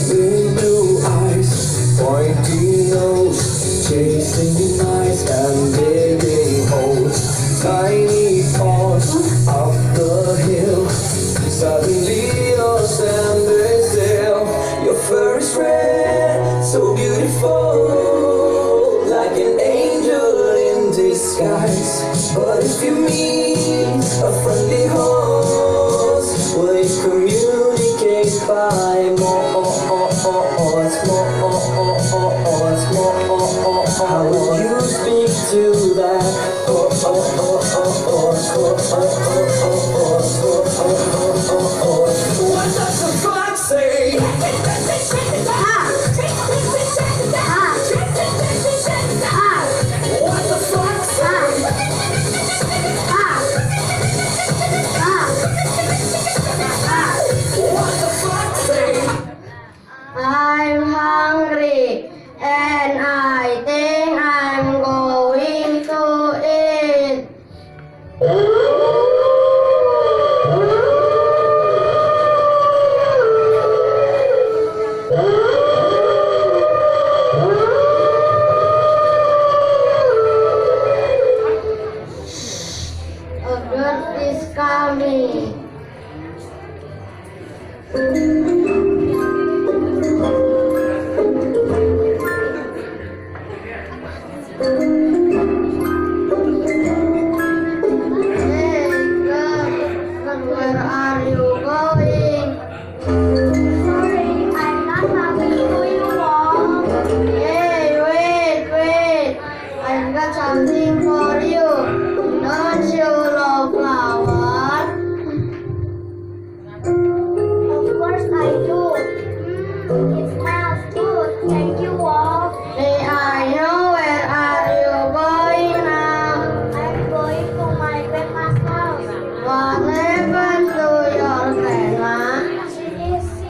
Big blue eyes, pointy nose, chasing mice and digging holes. Tiny paws up the hill, suddenly you're standing still. Your fur is red, so beautiful, like an angel in disguise. But if you meet a friendly horse, will you communicate by more? How will you speak to that? What does the fox say? What the fox say? What the fox say? I'm hungry and I think I'm going to eat. A bird is coming.